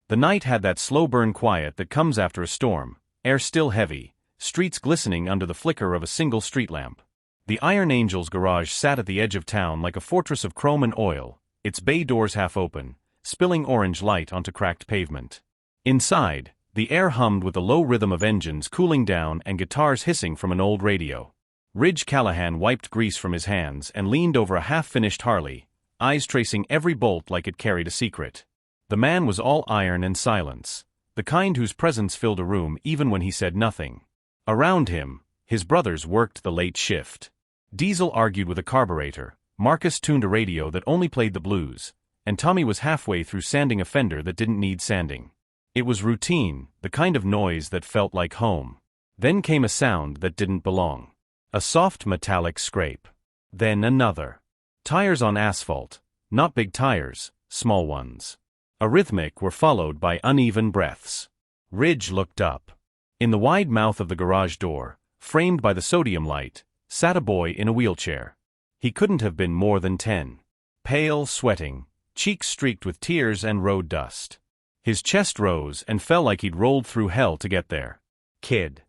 The night had that slow burn quiet that comes after a storm, air still heavy, streets glistening under the flicker of a single street lamp. The Iron Angel's garage sat at the edge of town like a fortress of chrome and oil, its bay doors half open, spilling orange light onto cracked pavement. Inside, the air hummed with the low rhythm of engines cooling down and guitars hissing from an old radio. Ridge Callahan wiped grease from his hands and leaned over a half-finished Harley, eyes tracing every bolt like it carried a secret. The man was all iron and silence, the kind whose presence filled a room even when he said nothing. Around him, his brothers worked the late shift. Diesel argued with a carburetor, Marcus tuned a radio that only played the blues, and Tommy was halfway through sanding a fender that didn't need sanding. It was routine, the kind of noise that felt like home. Then came a sound that didn't belong. A soft metallic scrape. Then another. Tires on asphalt, not big tires, small ones. A rhythmic were followed by uneven breaths. Ridge looked up. In the wide mouth of the garage door, framed by the sodium light, sat a boy in a wheelchair. He couldn't have been more than 10. Pale, sweating, cheeks streaked with tears and road dust. His chest rose and fell like he'd rolled through hell to get there. "Kid."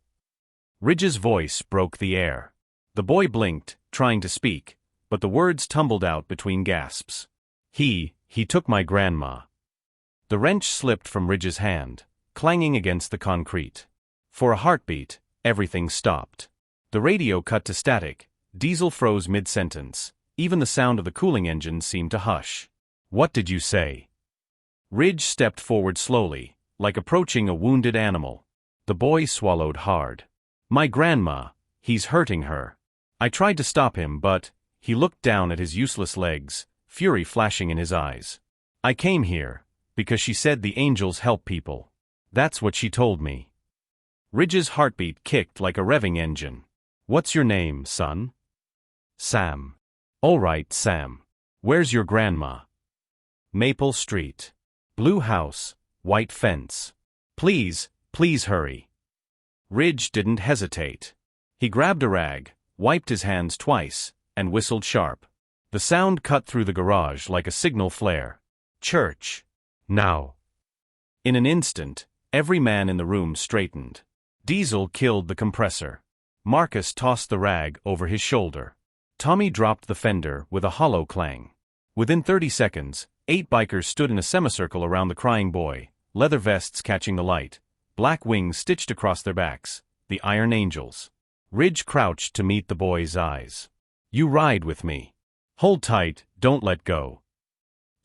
Ridge's voice broke the air. The boy blinked, trying to speak, but the words tumbled out between gasps. He took my grandma." The wrench slipped from Ridge's hand, clanging against the concrete. For a heartbeat, everything stopped. The radio cut to static, Diesel froze mid-sentence, even the sound of the cooling engine seemed to hush. "What did you say?" Ridge stepped forward slowly, like approaching a wounded animal. The boy swallowed hard. "My grandma, he's hurting her." I tried to stop him but, he looked down at his useless legs, fury flashing in his eyes. "I came here, because she said the angels help people. That's what she told me." Ridge's heartbeat kicked like a revving engine. "What's your name, son?" "Sam." "All right, Sam. Where's your grandma?" "Maple Street. Blue house, white fence. Please hurry." Ridge didn't hesitate. He grabbed a rag, wiped his hands twice, and whistled sharp. The sound cut through the garage like a signal flare. "Church. Now." In an instant, every man in the room straightened. Diesel killed the compressor. Marcus tossed the rag over his shoulder. Tommy dropped the fender with a hollow clang. Within 30 seconds, 8 bikers stood in a semicircle around the crying boy, leather vests catching the light, black wings stitched across their backs, the Iron Angels. Ridge crouched to meet the boy's eyes. "You ride with me. Hold tight, don't let go."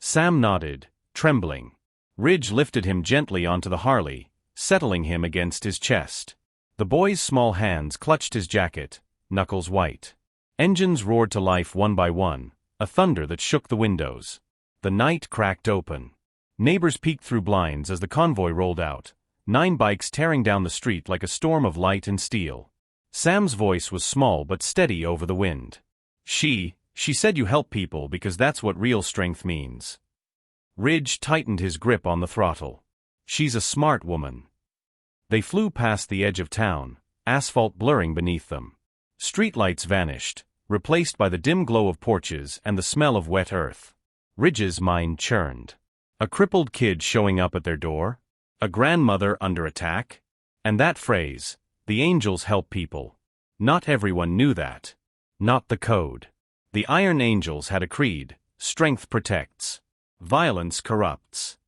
Sam nodded, trembling. Ridge lifted him gently onto the Harley, settling him against his chest. The boy's small hands clutched his jacket, knuckles white. Engines roared to life one by one, a thunder that shook the windows. The night cracked open. Neighbors peeked through blinds as the convoy rolled out, 9 bikes tearing down the street like a storm of light and steel. Sam's voice was small but steady over the wind. She said you help people because that's what real strength means." Ridge tightened his grip on the throttle. "She's a smart woman." They flew past the edge of town, asphalt blurring beneath them. Streetlights vanished, replaced by the dim glow of porches and the smell of wet earth. Ridge's mind churned. A crippled kid showing up at their door? A grandmother under attack? And that phrase, "The angels help people." Not everyone knew that. Not the code. The Iron Angels had a creed: strength protects. Violence corrupts.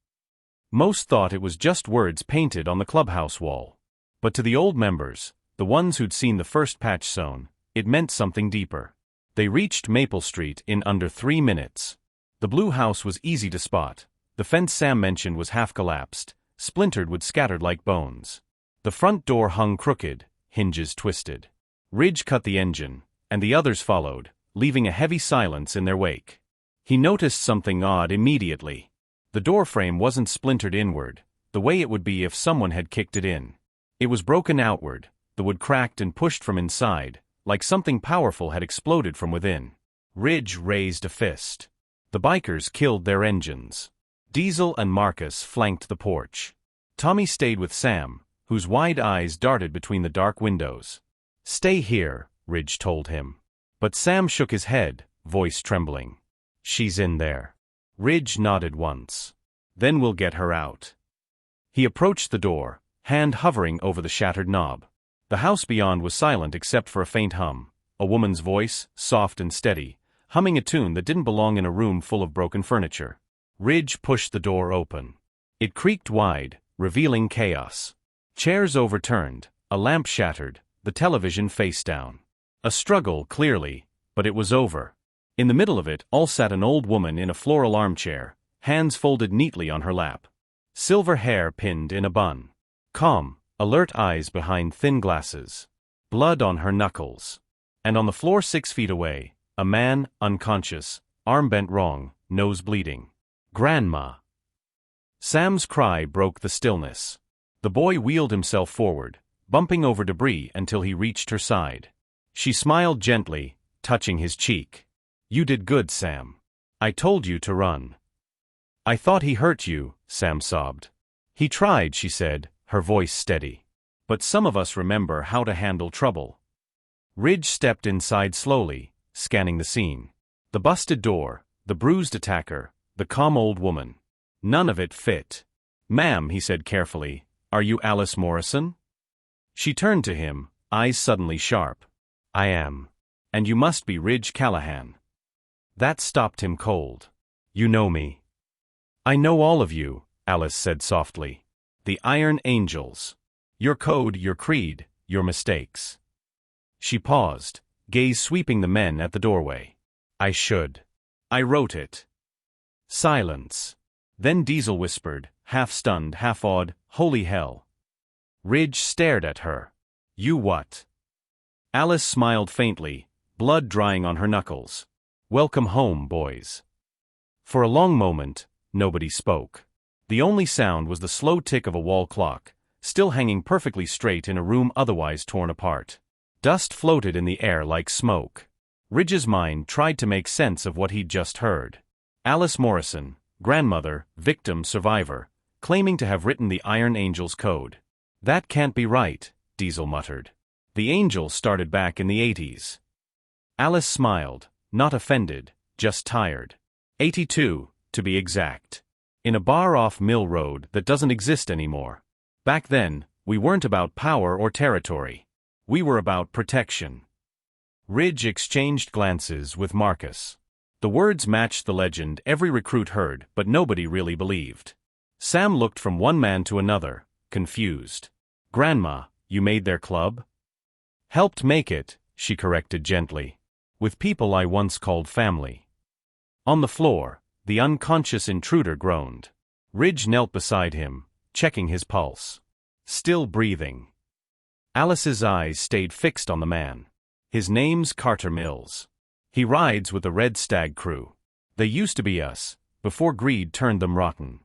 Most thought it was just words painted on the clubhouse wall. But to the old members, the ones who'd seen the first patch sewn, it meant something deeper. They reached Maple Street in under 3 minutes. The blue house was easy to spot. The fence Sam mentioned was half collapsed, splintered would scattered like bones. The front door hung crooked, hinges twisted. Ridge cut the engine, and the others followed, leaving a heavy silence in their wake. He noticed something odd immediately. The doorframe wasn't splintered inward, the way it would be if someone had kicked it in. It was broken outward, the wood cracked and pushed from inside, like something powerful had exploded from within. Ridge raised a fist. The bikers killed their engines. Diesel and Marcus flanked the porch. Tommy stayed with Sam, whose wide eyes darted between the dark windows. "Stay here," Ridge told him. But Sam shook his head, voice trembling. "She's in there." Ridge nodded once. "Then we'll get her out." He approached the door, hand hovering over the shattered knob. The house beyond was silent except for a faint hum, a woman's voice, soft and steady, humming a tune that didn't belong in a room full of broken furniture. Ridge pushed the door open. It creaked wide, revealing chaos. Chairs overturned, a lamp shattered, the television face down. A struggle, clearly, but it was over. In the middle of it all sat an old woman in a floral armchair, hands folded neatly on her lap. Silver hair pinned in a bun. Calm, alert eyes behind thin glasses. Blood on her knuckles. And on the floor 6 feet away, a man, unconscious, arm bent wrong, nose bleeding. Grandma! Sam's cry broke the stillness. The boy wheeled himself forward, bumping over debris until he reached her side. She smiled gently, touching his cheek. You did good, Sam. I told you to run. I thought he hurt you, Sam sobbed. He tried, she said, her voice steady. But some of us remember how to handle trouble. Ridge stepped inside slowly, scanning the scene. The busted door, the bruised attacker, the calm old woman. None of it fit. Ma'am, he said carefully, are you Alice Morrison? She turned to him, eyes suddenly sharp. I am. And you must be Ridge Callahan. That stopped him cold. You know me. I know all of you, Alice said softly. The Iron Angels. Your code, your creed, your mistakes. She paused, gaze sweeping the men at the doorway. I should. I wrote it. Silence. Then Diesel whispered, half stunned, half awed, holy hell. Ridge stared at her. You what? Alice smiled faintly, blood drying on her knuckles. Welcome home, boys. For a long moment, nobody spoke. The only sound was the slow tick of a wall clock, still hanging perfectly straight in a room otherwise torn apart. Dust floated in the air like smoke. Ridge's mind tried to make sense of what he'd just heard. Alice Morrison, grandmother, victim, survivor, claiming to have written the Iron Angels code. That can't be right, Diesel muttered. The Angels started back in the 80s. Alice smiled, not offended, just tired. 82, to be exact. In a bar off Mill Road that doesn't exist anymore. Back then, we weren't about power or territory. We were about protection. Ridge exchanged glances with Marcus. The words matched the legend every recruit heard, but nobody really believed. Sam looked from one man to another, confused. Grandma, you made their club? Helped make it, she corrected gently. With people I once called family. On the floor, the unconscious intruder groaned. Ridge knelt beside him, checking his pulse. Still breathing. Alice's eyes stayed fixed on the man. His name's Carter Mills. He rides with the Red Stag crew. They used to be us, before greed turned them rotten.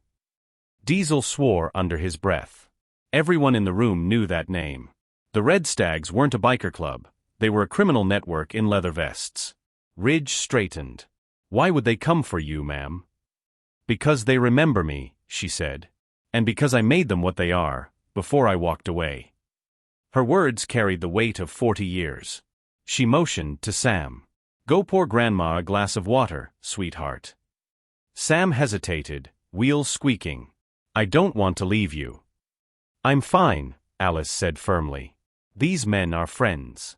Diesel swore under his breath. Everyone in the room knew that name. The Red Stags weren't a biker club, they were a criminal network in leather vests. Ridge straightened. Why would they come for you, ma'am? Because they remember me, she said. And because I made them what they are, before I walked away. Her words carried the weight of 40 years. She motioned to Sam. Go pour Grandma a glass of water, sweetheart. Sam hesitated, wheels squeaking. I don't want to leave you. I'm fine, Alice said firmly. These men are friends.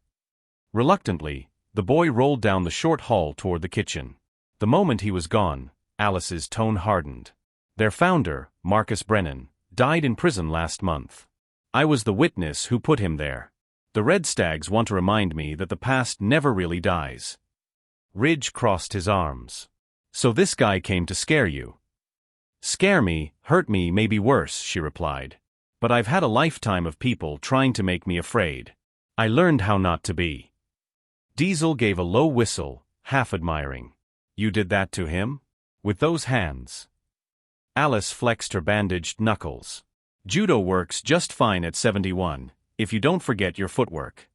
Reluctantly, the boy rolled down the short hall toward the kitchen. The moment he was gone, Alice's tone hardened. Their founder, Marcus Brennan, died in prison last month. I was the witness who put him there. The Red Stags want to remind me that the past never really dies. Ridge crossed his arms. So this guy came to scare you? Scare me, hurt me, maybe worse, she replied. But I've had a lifetime of people trying to make me afraid. I learned how not to be. Diesel gave a low whistle, half admiring. You did that to him? With those hands? Alice flexed her bandaged knuckles. Judo works just fine at 71, if you don't forget your footwork.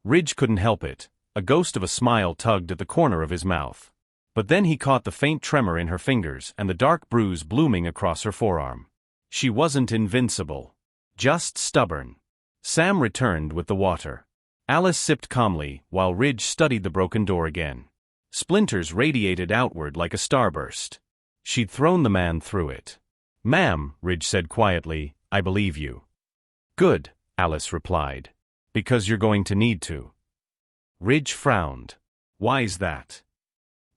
Ridge couldn't help it. A ghost of a smile tugged at the corner of his mouth. But then he caught the faint tremor in her fingers and the dark bruise blooming across her forearm. She wasn't invincible. Just stubborn. Sam returned with the water. Alice sipped calmly while Ridge studied the broken door again. Splinters radiated outward like a starburst. She'd thrown the man through it. Ma'am, Ridge said quietly, I believe you. Good, Alice replied. Because you're going to need to. Ridge frowned. Why's that?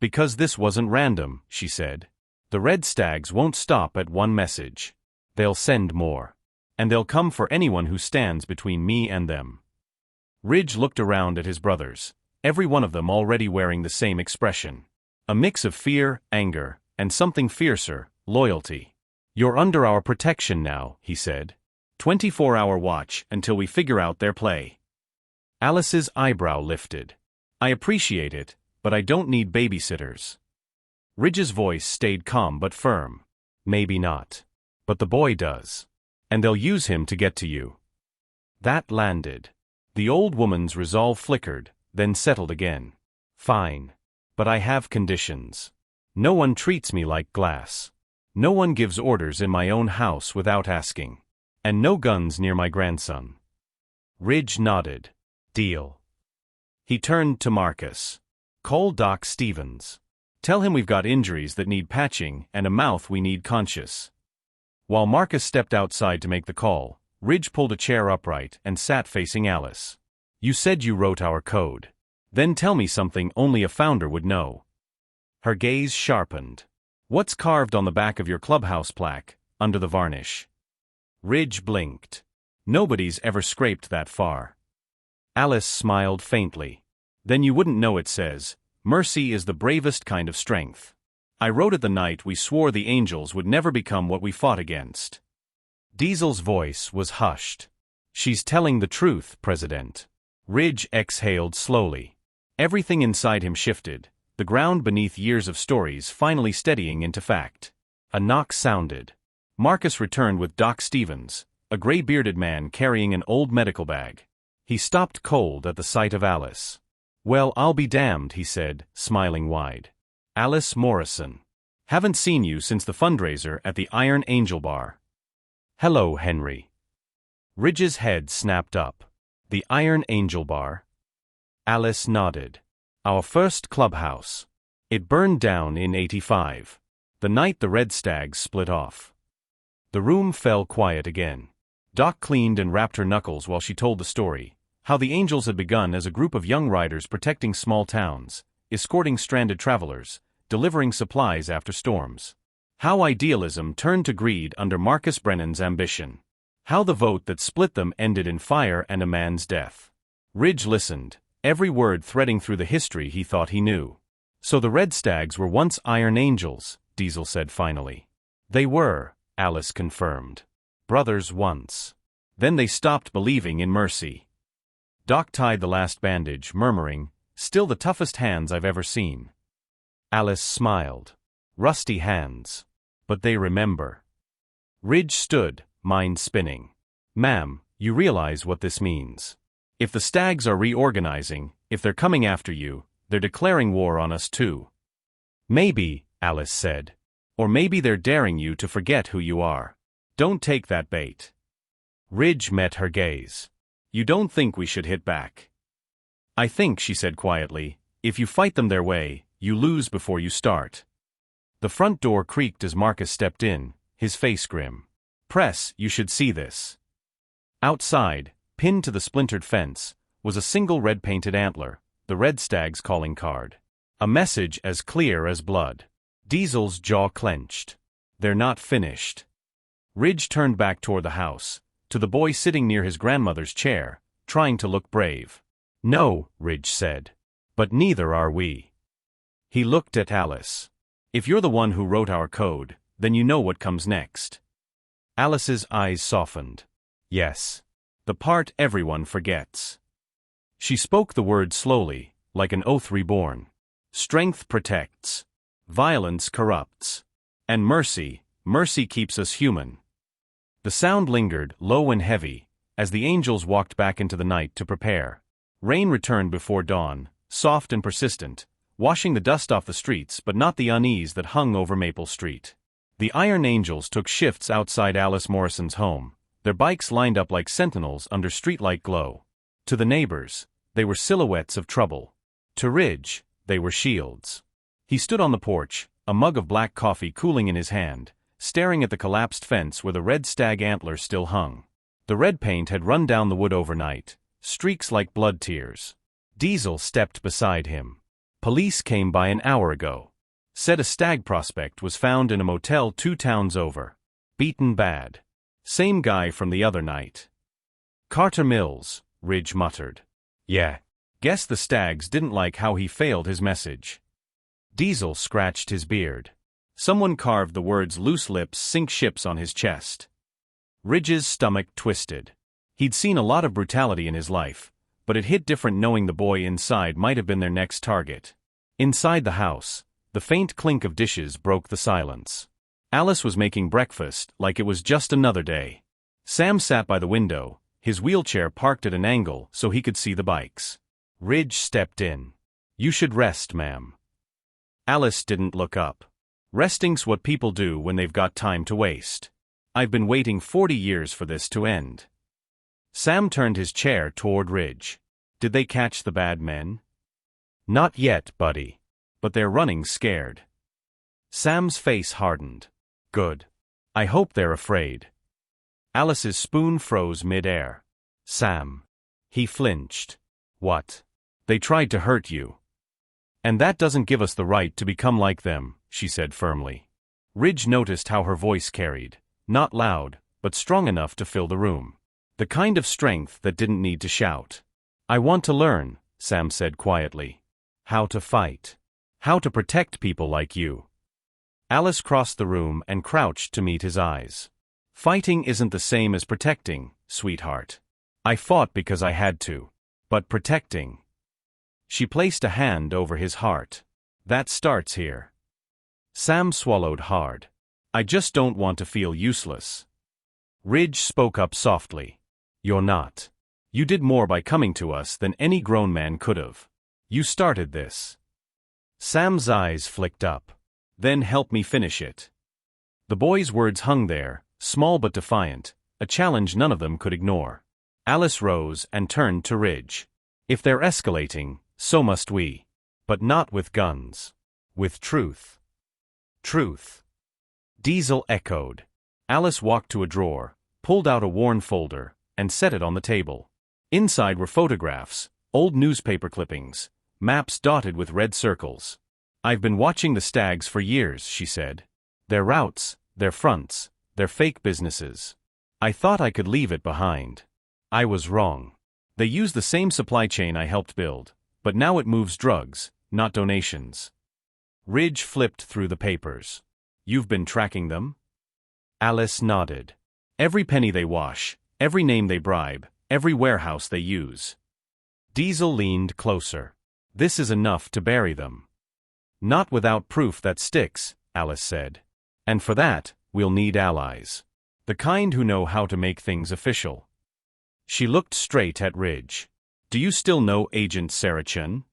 Because this wasn't random, she said. The Red Stags won't stop at one message. They'll send more. And they'll come for anyone who stands between me and them. Ridge looked around at his brothers, every one of them already wearing the same expression. A mix of fear, anger, and something fiercer, loyalty. You're under our protection now, he said. 24-hour watch until we figure out their play. Alice's eyebrow lifted. I appreciate it, but I don't need babysitters. Ridge's voice stayed calm but firm. Maybe not. But the boy does. And they'll use him to get to you. That landed. The old woman's resolve flickered, then settled again. Fine. But I have conditions. No one treats me like glass. No one gives orders in my own house without asking. And no guns near my grandson. Ridge nodded. Deal. He turned to Marcus. Call Doc Stevens. Tell him we've got injuries that need patching and a mouth we need conscious. While Marcus stepped outside to make the call, Ridge pulled a chair upright and sat facing Alice. You said you wrote our code. Then tell me something only a founder would know. Her gaze sharpened. What's carved on the back of your clubhouse plaque, under the varnish? Ridge blinked. Nobody's ever scraped that far. Alice smiled faintly. Then you wouldn't know it says, mercy is the bravest kind of strength. I wrote it the night we swore the angels would never become what we fought against. Diesel's voice was hushed. She's telling the truth, President. Ridge exhaled slowly. Everything inside him shifted, the ground beneath years of stories finally steadying into fact. A knock sounded. Marcus returned with Doc Stevens, a gray-bearded man carrying an old medical bag. He stopped cold at the sight of Alice. Well, I'll be damned, he said, smiling wide. Alice Morrison. Haven't seen you since the fundraiser at the Iron Angel Bar. Hello, Henry. Ridge's head snapped up. The Iron Angel Bar? Alice nodded. Our first clubhouse. It burned down in '85. The night the Red Stags split off. The room fell quiet again. Doc cleaned and rapped her knuckles while she told the story, how the Angels had begun as a group of young riders protecting small towns, escorting stranded travelers, delivering supplies after storms. How idealism turned to greed under Marcus Brennan's ambition. How the vote that split them ended in fire and a man's death. Ridge listened, every word threading through the history he thought he knew. So the Red Stags were once Iron Angels, Diesel said finally. They were, Alice confirmed. Brothers once. Then they stopped believing in mercy. Doc tied the last bandage, murmuring, still the toughest hands I've ever seen. Alice smiled. Rusty hands. But they remember. Ridge stood, mind spinning. Ma'am, you realize what this means. If the Stags are reorganizing, if they're coming after you, they're declaring war on us too. Maybe, Alice said. Or maybe they're daring you to forget who you are. Don't take that bait. Ridge met her gaze. You don't think we should hit back? I think, she said quietly, if you fight them their way, you lose before you start. The front door creaked as Marcus stepped in, his face grim. Press, you should see this. Outside, pinned to the splintered fence, was a single red-painted antler, the Red Stag's calling card. A message as clear as blood. Diesel's jaw clenched. They're not finished. Ridge turned back toward the house, to the boy sitting near his grandmother's chair, trying to look brave. No, Ridge said. But neither are we. He looked at Alice. If you're the one who wrote our code, then you know what comes next. Alice's eyes softened. Yes. The part everyone forgets. She spoke the word slowly, like an oath reborn. Strength protects. Violence corrupts. And mercy, mercy keeps us human. The sound lingered, low and heavy, as the angels walked back into the night to prepare. Rain returned before dawn, soft and persistent, washing the dust off the streets but not the unease that hung over Maple Street. The Iron Angels took shifts outside Alice Morrison's home, their bikes lined up like sentinels under streetlight glow. To the neighbors, they were silhouettes of trouble. To Ridge, they were shields. He stood on the porch, a mug of black coffee cooling in his hand, staring at the collapsed fence where the red stag antler still hung. The red paint had run down the wood overnight, streaks like blood tears. Diesel stepped beside him. Police came by an hour ago. Said a stag prospect was found in a motel 2 towns over. Beaten bad. Same guy from the other night. Carter Mills, Ridge muttered. Yeah. Guess the stags didn't like how he failed his message. Diesel scratched his beard. Someone carved the words "loose lips sink ships" on his chest. Ridge's stomach twisted. He'd seen a lot of brutality in his life, but it hit different knowing the boy inside might have been their next target. Inside the house, the faint clink of dishes broke the silence. Alice was making breakfast like it was just another day. Sam sat by the window, his wheelchair parked at an angle so he could see the bikes. Ridge stepped in. "You should rest, ma'am." Alice didn't look up. "Resting's what people do when they've got time to waste. I've been waiting 40 years for this to end." Sam turned his chair toward Ridge. "Did they catch the bad men?" "Not yet, buddy. But they're running scared." Sam's face hardened. "Good. I hope they're afraid." Alice's spoon froze mid-air. "Sam." He flinched. "What?" "They tried to hurt you. And that doesn't give us the right to become like them," she said firmly. Ridge noticed how her voice carried, not loud, but strong enough to fill the room. The kind of strength that didn't need to shout. "I want to learn," Sam said quietly. "How to fight. How to protect people like you." Alice crossed the room and crouched to meet his eyes. "Fighting isn't the same as protecting, sweetheart. I fought because I had to. But protecting." She placed a hand over his heart. "That starts here." Sam swallowed hard. "I just don't want to feel useless." Ridge spoke up softly. "You're not. You did more by coming to us than any grown man could have. You started this." Sam's eyes flicked up. "Then help me finish it." The boy's words hung there, small but defiant, a challenge none of them could ignore. Alice rose and turned to Ridge. "If they're escalating, so must we. But not with guns. With truth." "Truth." Diesel echoed. Alice walked to a drawer, pulled out a worn folder, and set it on the table. Inside were photographs, old newspaper clippings, maps dotted with red circles. "I've been watching the stags for years," she said. "Their routes, their fronts, their fake businesses. I thought I could leave it behind. I was wrong. They use the same supply chain I helped build, but now it moves drugs, not donations." Ridge flipped through the papers. "You've been tracking them?" Alice nodded. "Every penny they wash, every name they bribe, every warehouse they use." Diesel leaned closer. "This is enough to bury them." "Not without proof that sticks," Alice said. "And for that, we'll need allies. The kind who know how to make things official." She looked straight at Ridge. "Do you still know Agent Sarachan?"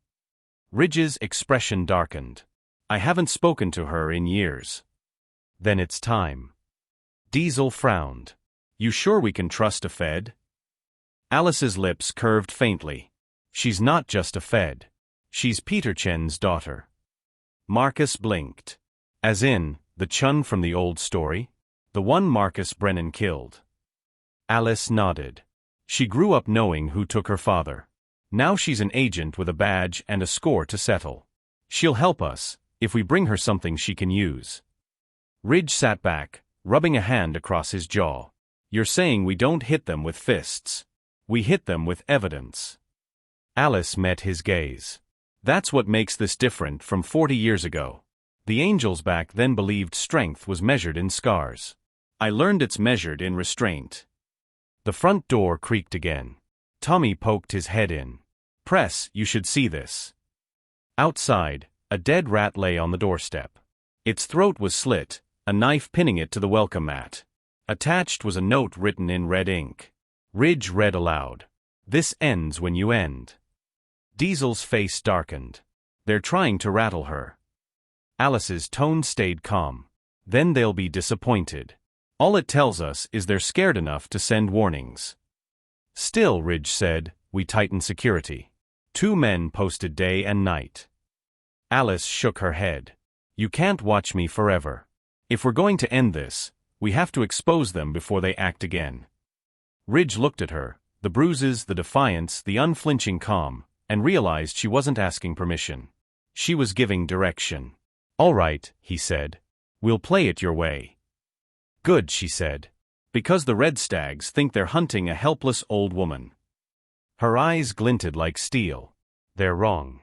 Ridge's expression darkened. "I haven't spoken to her in years." "Then it's time." Diesel frowned. "You sure we can trust a Fed?" Alice's lips curved faintly. "She's not just a Fed. She's Peter Chen's daughter." Marcus blinked. "As in, the Chun from the old story? The one Marcus Brennan killed?" Alice nodded. "She grew up knowing who took her father. Now she's an agent with a badge and a score to settle. She'll help us, if we bring her something she can use." Ridge sat back, rubbing a hand across his jaw. "You're saying we don't hit them with fists. We hit them with evidence." Alice met his gaze. "That's what makes this different from 40 years ago. The angels back then believed strength was measured in scars. I learned it's measured in restraint." The front door creaked again. Tommy poked his head in. "Press, you should see this." Outside, a dead rat lay on the doorstep. Its throat was slit, a knife pinning it to the welcome mat. Attached was a note written in red ink. Ridge read aloud. "This ends when you end." Diesel's face darkened. "They're trying to rattle her." Alice's tone stayed calm. "Then they'll be disappointed. All it tells us is they're scared enough to send warnings." "Still," Ridge said, "we tighten security. 2 men posted day and night." Alice shook her head. "You can't watch me forever. If we're going to end this, we have to expose them before they act again. Ridge looked at her, the bruises, the defiance, the unflinching calm, and realized she wasn't asking permission. She was giving direction. "All right," he said. "We'll play it your way." "Good," she said. "Because the red stags think they're hunting a helpless old woman." Her eyes glinted like steel. "They're wrong."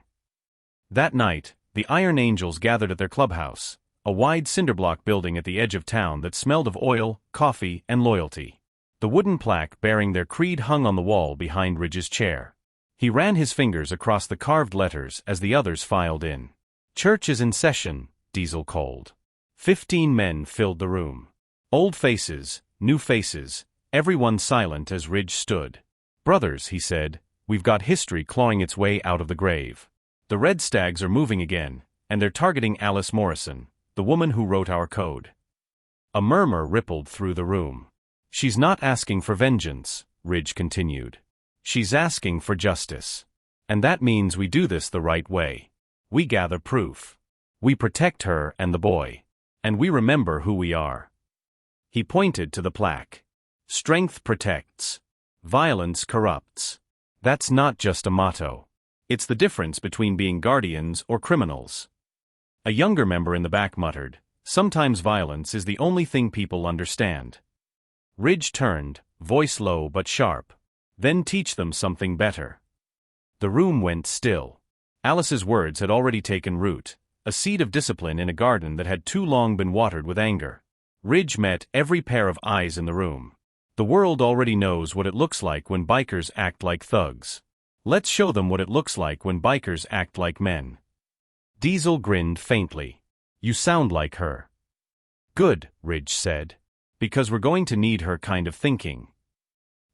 That night, the Iron Angels gathered at their clubhouse, a wide cinderblock building at the edge of town that smelled of oil, coffee, and loyalty. The wooden plaque bearing their creed hung on the wall behind Ridge's chair. He ran his fingers across the carved letters as the others filed in. "Church is in session," Diesel called. 15 men filled the room. Old faces, new faces, everyone silent as Ridge stood. "Brothers," he said, "we've got history clawing its way out of the grave. The red stags are moving again, and they're targeting Alice Morrison, the woman who wrote our code." A murmur rippled through the room. "She's not asking for vengeance," Ridge continued. "She's asking for justice. And that means we do this the right way. We gather proof. We protect her and the boy. And we remember who we are." He pointed to the plaque. "Strength protects. Violence corrupts." That's not just a motto. It's the difference between being guardians or criminals. A younger member in the back muttered, "Sometimes violence is the only thing people understand." Ridge turned, voice low but sharp. "Then teach them something better." The room went still. Alice's words had already taken root, a seed of discipline in a garden that had too long been watered with anger. Ridge met every pair of eyes in the room. "The world already knows what it looks like when bikers act like thugs. Let's show them what it looks like when bikers act like men." Diesel grinned faintly. "You sound like her." "Good," Ridge said. "Because we're going to need her kind of thinking."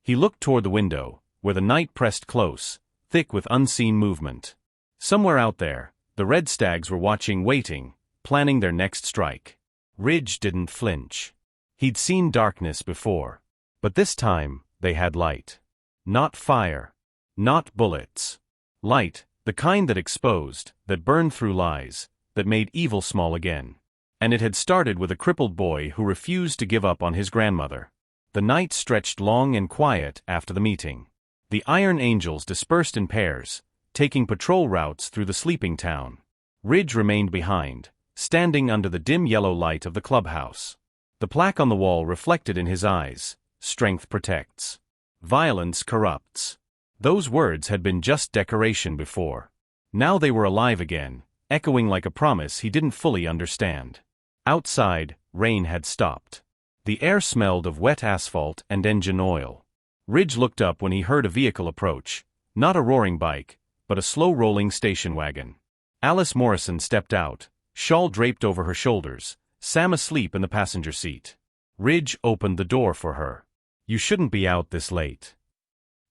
He looked toward the window, where the night pressed close, thick with unseen movement. Somewhere out there, the red stags were watching, waiting, planning their next strike. Ridge didn't flinch. He'd seen darkness before. But this time, they had light. Not fire. Not bullets. Light, the kind that exposed, that burned through lies, that made evil small again. And it had started with a crippled boy who refused to give up on his grandmother. The night stretched long and quiet after the meeting. The Iron Angels dispersed in pairs, taking patrol routes through the sleeping town. Ridge remained behind, standing under the dim yellow light of the clubhouse. The plaque on the wall reflected in his eyes, "Strength protects. Violence corrupts." Those words had been just decoration before. Now they were alive again, echoing like a promise he didn't fully understand. Outside, rain had stopped. The air smelled of wet asphalt and engine oil. Ridge looked up when he heard a vehicle approach, not a roaring bike, but a slow-rolling station wagon. Alice Morrison stepped out, shawl draped over her shoulders, Sam asleep in the passenger seat. Ridge opened the door for her. "You shouldn't be out this late."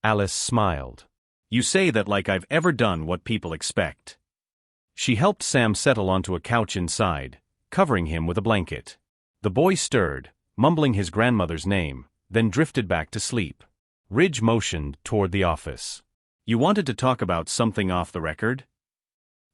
Alice smiled. "You say that like I've ever done what people expect." She helped Sam settle onto a couch inside, covering him with a blanket. The boy stirred, mumbling his grandmother's name, then drifted back to sleep. Ridge motioned toward the office. "You wanted to talk about something off the record?"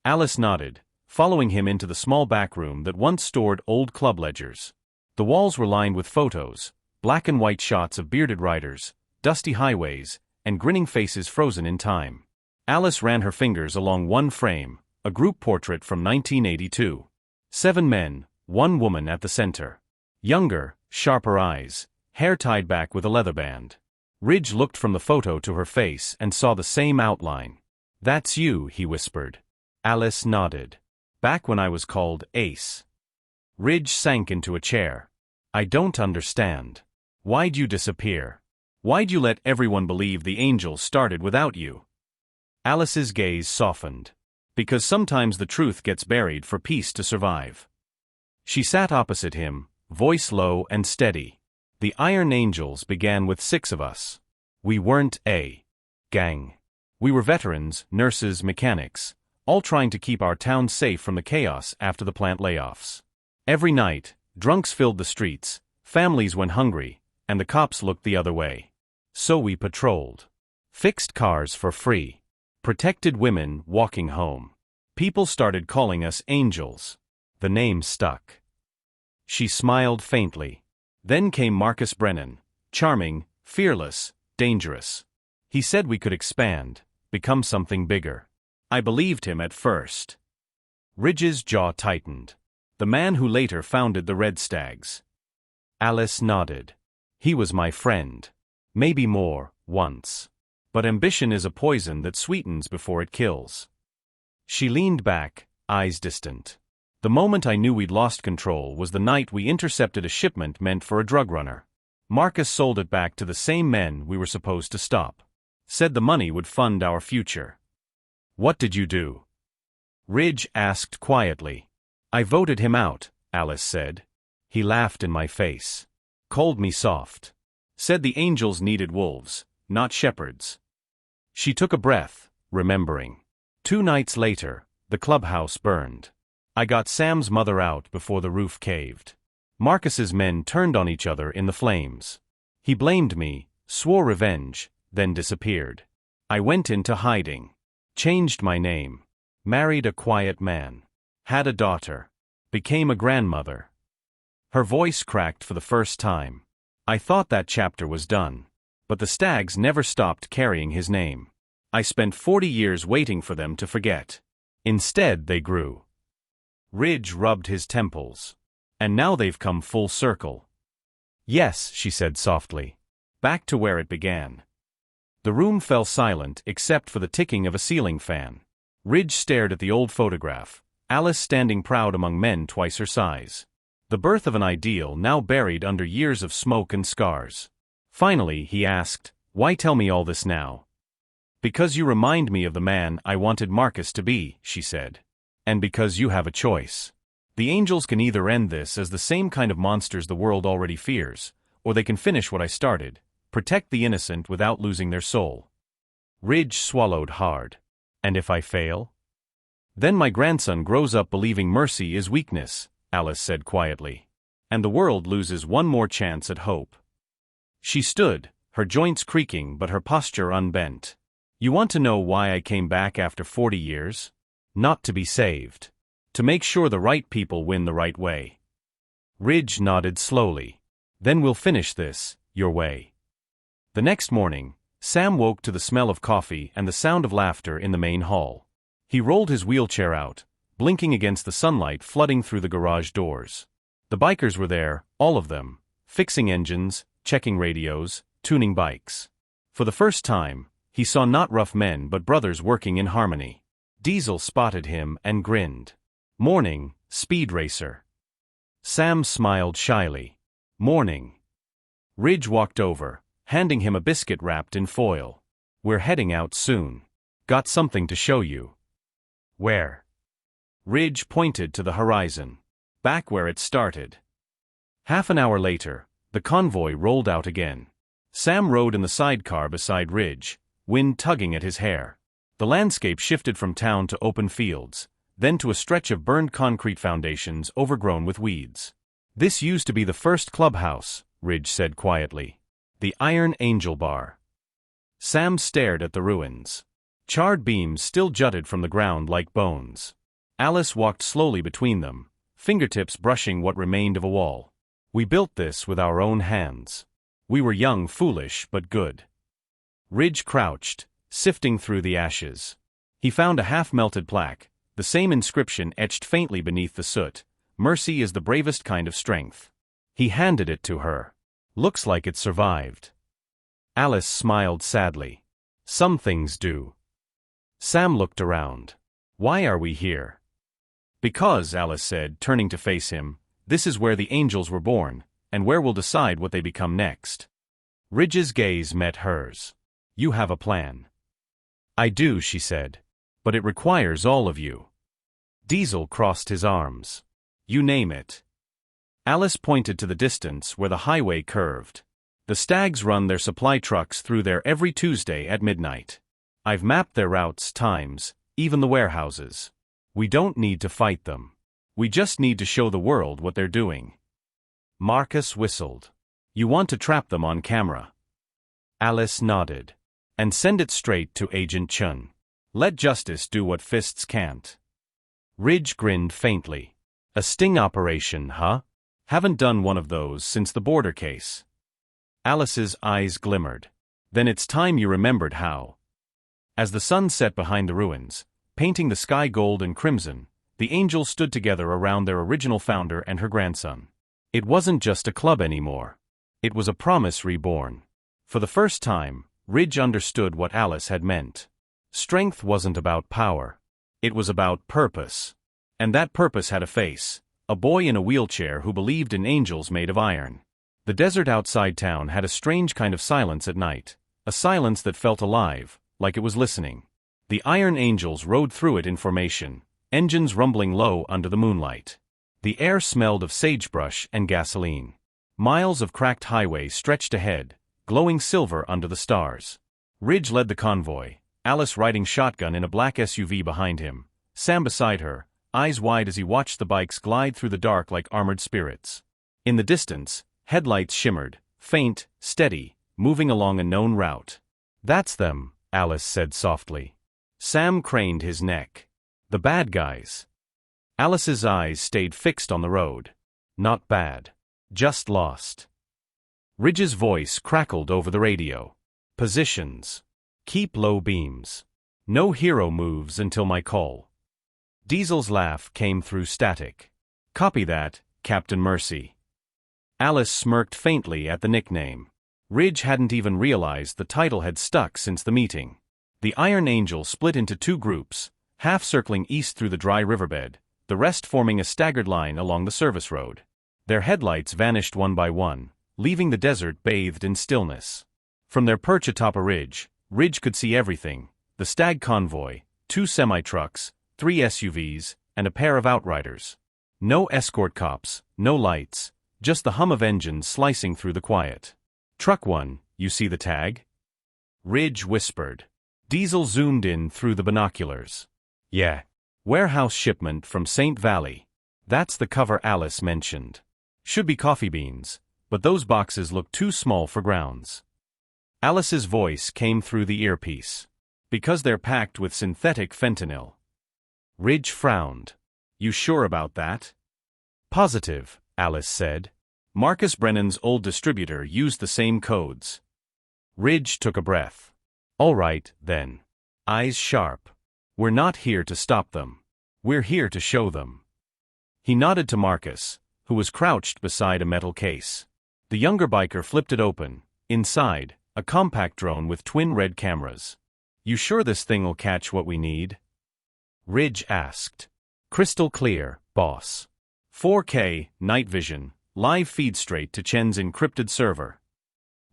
Alice nodded, following him into the small back room that once stored old club ledgers. The walls were lined with photos, black and white shots of bearded riders, dusty highways, and grinning faces frozen in time. Alice ran her fingers along one frame, a group portrait from 1982. 7 men, 1 woman at the center. Younger, sharper eyes, hair tied back with a leather band. Ridge looked from the photo to her face and saw the same outline. "That's you," he whispered. Alice nodded. "Back when I was called Ace." Ridge sank into a chair. "I don't understand. Why'd you disappear? Why'd you let everyone believe the Angels started without you?" Alice's gaze softened. "Because sometimes the truth gets buried for peace to survive." She sat opposite him, voice low and steady. "The Iron Angels began with 6 of us. We weren't a gang. We were veterans, nurses, mechanics, all trying to keep our town safe from the chaos after the plant layoffs. Every night, drunks filled the streets, families went hungry, and the cops looked the other way. So we patrolled. Fixed cars for free. Protected women walking home. People started calling us angels. The name stuck." She smiled faintly. Then came Marcus Brennan, charming, fearless, dangerous. He said we could expand, become something bigger. I believed him at first. Ridge's jaw tightened. The man who later founded the Red Stags. Alice nodded. He was my friend. Maybe more, once. But ambition is a poison that sweetens before it kills. She leaned back, eyes distant. The moment I knew we'd lost control was the night we intercepted a shipment meant for a drug runner. Marcus sold it back to the same men we were supposed to stop. Said the money would fund our future. What did you do? Ridge asked quietly. I voted him out, Alice said. He laughed in my face. Called me soft. Said the angels needed wolves, not shepherds. She took a breath, remembering. 2 nights later, the clubhouse burned. I got Sam's mother out before the roof caved. Marcus's men turned on each other in the flames. He blamed me, swore revenge, then disappeared. I went into hiding. Changed my name. Married a quiet man. Had a daughter. Became a grandmother. Her voice cracked for the first time. I thought that chapter was done. But the Stags never stopped carrying his name. I spent 40 years waiting for them to forget. Instead, they grew. Ridge rubbed his temples. And now they've come full circle. Yes, she said softly. Back to where it began. The room fell silent except for the ticking of a ceiling fan. Ridge stared at the old photograph, Alice standing proud among men twice her size. The birth of an ideal now buried under years of smoke and scars. Finally, he asked, why tell me all this now? Because you remind me of the man I wanted Marcus to be, she said. And because you have a choice. The angels can either end this as the same kind of monsters the world already fears, or they can finish what I started, protect the innocent without losing their soul. Ridge swallowed hard. And if I fail? Then my grandson grows up believing mercy is weakness, Alice said quietly. And the world loses one more chance at hope. She stood, her joints creaking but her posture unbent. You want to know why I came back after 40 years? Not to be saved. To make sure the right people win the right way. Ridge nodded slowly. Then we'll finish this, your way. The next morning, Sam woke to the smell of coffee and the sound of laughter in the main hall. He rolled his wheelchair out, blinking against the sunlight flooding through the garage doors. The bikers were there, all of them, fixing engines, checking radios, tuning bikes. For the first time, he saw not rough men but brothers working in harmony. Diesel spotted him and grinned. Morning, speed racer. Sam smiled shyly. Morning. Ridge walked over, handing him a biscuit wrapped in foil. We're heading out soon. Got something to show you. Where? Ridge pointed to the horizon. Back where it started. Half an hour later, the convoy rolled out again. Sam rode in the sidecar beside Ridge, wind tugging at his hair. The landscape shifted from town to open fields, then to a stretch of burned concrete foundations overgrown with weeds. This used to be the first clubhouse, Ridge said quietly. The Iron Angel Bar. Sam stared at the ruins. Charred beams still jutted from the ground like bones. Alice walked slowly between them, fingertips brushing what remained of a wall. We built this with our own hands. We were young, foolish, but good. Ridge crouched, sifting through the ashes. He found a half-melted plaque, the same inscription etched faintly beneath the soot. Mercy is the bravest kind of strength. He handed it to her. Looks like it survived. Alice smiled sadly. Some things do. Sam looked around. Why are we here? Because, Alice said, turning to face him, this is where the angels were born, and where we'll decide what they become next. Ridge's gaze met hers. You have a plan. I do, she said. But it requires all of you. Diesel crossed his arms. You name it. Alice pointed to the distance where the highway curved. The Stags run their supply trucks through there every Tuesday at midnight. I've mapped their routes, times, even the warehouses. We don't need to fight them. We just need to show the world what they're doing. Marcus whistled. You want to trap them on camera. Alice nodded. And send it straight to Agent Chun. Let justice do what fists can't. Ridge grinned faintly. A sting operation, huh? Haven't done one of those since the border case. Alice's eyes glimmered. Then it's time you remembered how. As the sun set behind the ruins, painting the sky gold and crimson, the angels stood together around their original founder and her grandson. It wasn't just a club anymore. It was a promise reborn. For the first time, Ridge understood what Alice had meant. Strength wasn't about power. It was about purpose. And that purpose had a face, a boy in a wheelchair who believed in angels made of iron. The desert outside town had a strange kind of silence at night, a silence that felt alive, like it was listening. The iron angels rode through it in formation, engines rumbling low under the moonlight. The air smelled of sagebrush and gasoline. Miles of cracked highway stretched ahead, glowing silver under the stars. Ridge led the convoy, Alice riding shotgun in a black SUV behind him, Sam beside her, eyes wide as he watched the bikes glide through the dark like armored spirits. In the distance, headlights shimmered, faint, steady, moving along a known route. "That's them," Alice said softly. Sam craned his neck. "The bad guys." Alice's eyes stayed fixed on the road. "Not bad. Just lost." Ridge's voice crackled over the radio. "Positions. Keep low beams. No hero moves until my call." Diesel's laugh came through static. "Copy that, Captain Mercy." Alice smirked faintly at the nickname. Ridge hadn't even realized the title had stuck since the meeting. The Iron Angel split into two groups, half circling east through the dry riverbed, the rest forming a staggered line along the service road. Their headlights vanished one by one, leaving the desert bathed in stillness. From their perch atop a ridge, Ridge could see everything: the stag convoy, 2 semi-trucks, 3 SUVs, and a pair of outriders. No escort cops, no lights, just the hum of engines slicing through the quiet. "Truck 1, you see the tag?" Ridge whispered. Diesel zoomed in through the binoculars. "Yeah. Warehouse shipment from St. Valley. That's the cover Alice mentioned. Should be coffee beans, but those boxes look too small for grounds." Alice's voice came through the earpiece. "Because they're packed with synthetic fentanyl." Ridge frowned. "You sure about that?" "Positive," Alice said. "Marcus Brennan's old distributor used the same codes." Ridge took a breath. "All right, then. Eyes sharp. We're not here to stop them. We're here to show them." He nodded to Marcus, who was crouched beside a metal case. The younger biker flipped it open. Inside, a compact drone with twin red cameras. "You sure this thing'll catch what we need?" Ridge asked. "Crystal clear, boss. 4K, night vision, live feed straight to Chen's encrypted server."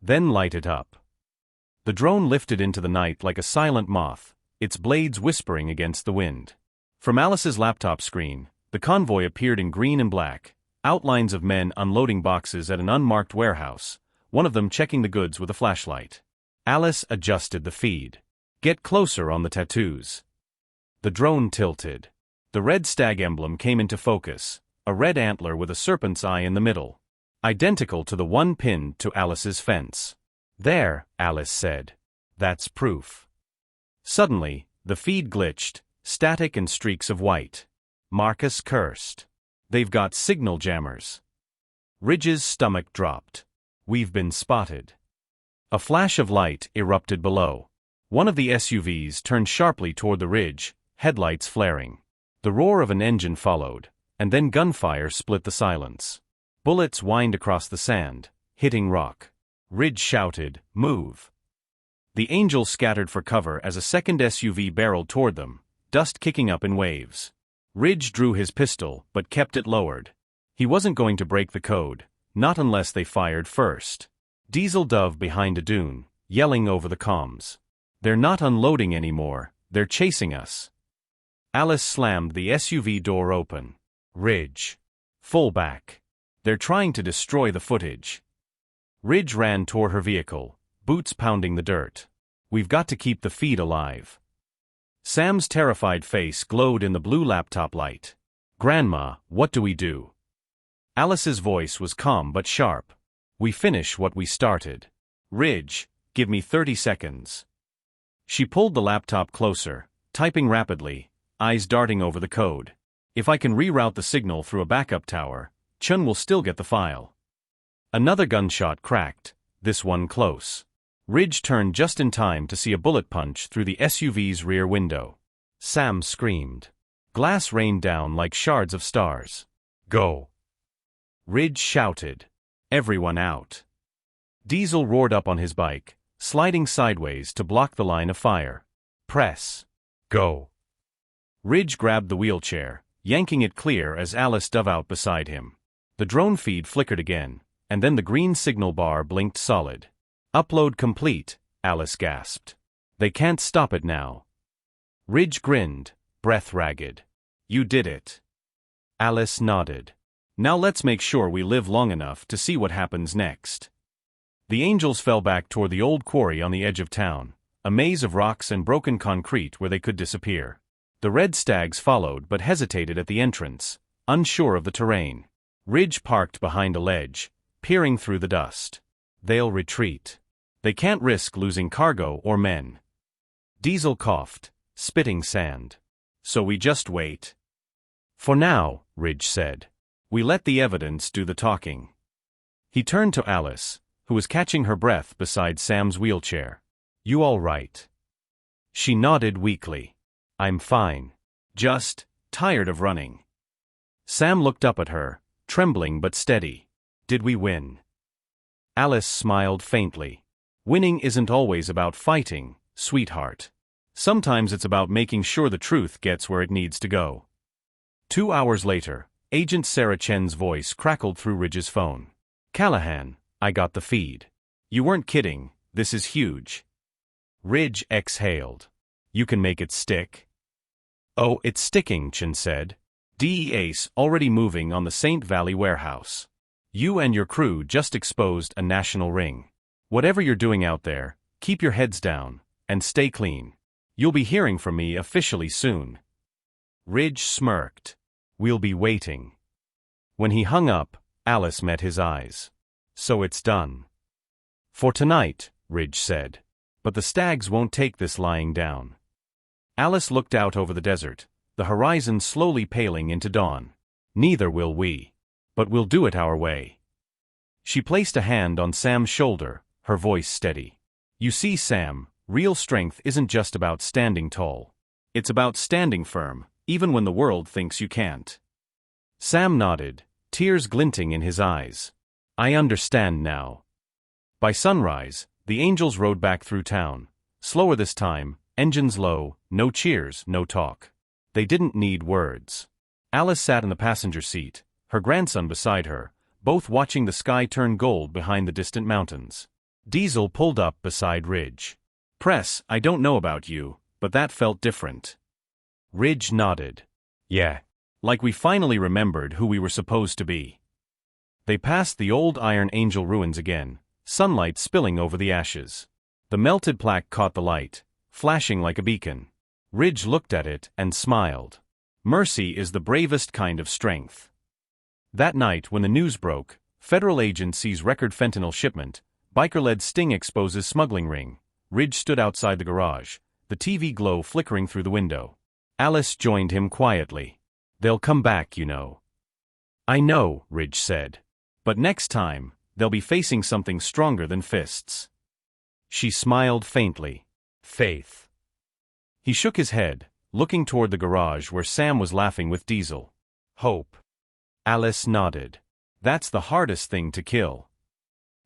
"Then light it up." The drone lifted into the night like a silent moth, its blades whispering against the wind. From Alice's laptop screen, the convoy appeared in green and black, outlines of men unloading boxes at an unmarked warehouse, one of them checking the goods with a flashlight. Alice adjusted the feed. "Get closer on the tattoos." The drone tilted. The red stag emblem came into focus, a red antler with a serpent's eye in the middle, identical to the one pinned to Alice's fence. "There," Alice said. "That's proof." Suddenly, the feed glitched, static and streaks of white. Marcus cursed. "They've got signal jammers." Ridge's stomach dropped. "We've been spotted." A flash of light erupted below. One of the SUVs turned sharply toward the ridge, headlights flaring. The roar of an engine followed, and then gunfire split the silence. Bullets whined across the sand, hitting rock. Ridge shouted, "Move." The Angels scattered for cover as a second SUV barreled toward them, dust kicking up in waves. Ridge drew his pistol, but kept it lowered. He wasn't going to break the code, not unless they fired first. Diesel dove behind a dune, yelling over the comms. "They're not unloading anymore, they're chasing us." Alice slammed the SUV door open. "Ridge. Full back. They're trying to destroy the footage." Ridge ran toward her vehicle, boots pounding the dirt. "We've got to keep the feed alive." Sam's terrified face glowed in the blue laptop light. "Grandma, what do we do?" Alice's voice was calm but sharp. "We finish what we started. Ridge, give me 30 seconds." She pulled the laptop closer, typing rapidly, eyes darting over the code. "If I can reroute the signal through a backup tower, Chun will still get the file. Another gunshot cracked, this one close. Ridge turned just in time to see a bullet punch through the SUV's rear window. Sam screamed. Glass rained down like shards of stars. Go! Ridge shouted. Everyone out. Diesel roared up on his bike, sliding sideways to block the line of fire. Press. Go! Ridge grabbed the wheelchair, yanking it clear as Alice dove out beside him. The drone feed flickered again, and then the green signal bar blinked solid. Upload complete, Alice gasped. They can't stop it now. Ridge grinned, breath ragged. You did it. Alice nodded. Now let's make sure we live long enough to see what happens next. The Angels fell back toward the old quarry on the edge of town, a maze of rocks and broken concrete where they could disappear. The Red Stags followed but hesitated at the entrance, unsure of the terrain. Ridge parked behind a ledge, peering through the dust. They'll retreat. They can't risk losing cargo or men. Diesel coughed, spitting sand. So we just wait. For now, Ridge said. We let the evidence do the talking. He turned to Alice, who was catching her breath beside Sam's wheelchair. You all right? She nodded weakly. I'm fine. Just tired of running. Sam looked up at her, trembling but steady. Did we win? Alice smiled faintly. Winning isn't always about fighting, sweetheart. Sometimes it's about making sure the truth gets where it needs to go. 2 hours later, Agent Sarah Chen's voice crackled through Ridge's phone. Callahan, I got the feed. You weren't kidding, this is huge. Ridge exhaled. You can make it stick? Oh, it's sticking, Chen said. DEA's already moving on the Saint Valley warehouse. You and your crew just exposed a national ring. Whatever you're doing out there, keep your heads down, and stay clean. You'll be hearing from me officially soon. Ridge smirked. We'll be waiting. When he hung up, Alice met his eyes. So it's done. For tonight, Ridge said. But the Stags won't take this lying down. Alice looked out over the desert, the horizon slowly paling into dawn. Neither will we. But we'll do it our way. She placed a hand on Sam's shoulder, her voice steady. You see, Sam, real strength isn't just about standing tall. It's about standing firm, even when the world thinks you can't. Sam nodded, tears glinting in his eyes. I understand now. By sunrise, the Angels rode back through town. Slower this time, engines low, no cheers, no talk. They didn't need words. Alice sat in the passenger seat, her grandson beside her, both watching the sky turn gold behind the distant mountains. Diesel pulled up beside Ridge. Press, I don't know about you, but that felt different. Ridge nodded. Yeah. Like we finally remembered who we were supposed to be. They passed the old Iron Angel ruins again, sunlight spilling over the ashes. The melted plaque caught the light, flashing like a beacon. Ridge looked at it and smiled. Mercy is the bravest kind of strength. That night when the news broke, federal agent sees record fentanyl shipment, biker-led sting exposes smuggling ring. Ridge stood outside the garage, the TV glow flickering through the window. Alice joined him quietly. They'll come back, you know. I know, Ridge said. But next time, they'll be facing something stronger than fists. She smiled faintly. Faith. He shook his head, looking toward the garage where Sam was laughing with Diesel. Hope. Alice nodded. That's the hardest thing to kill.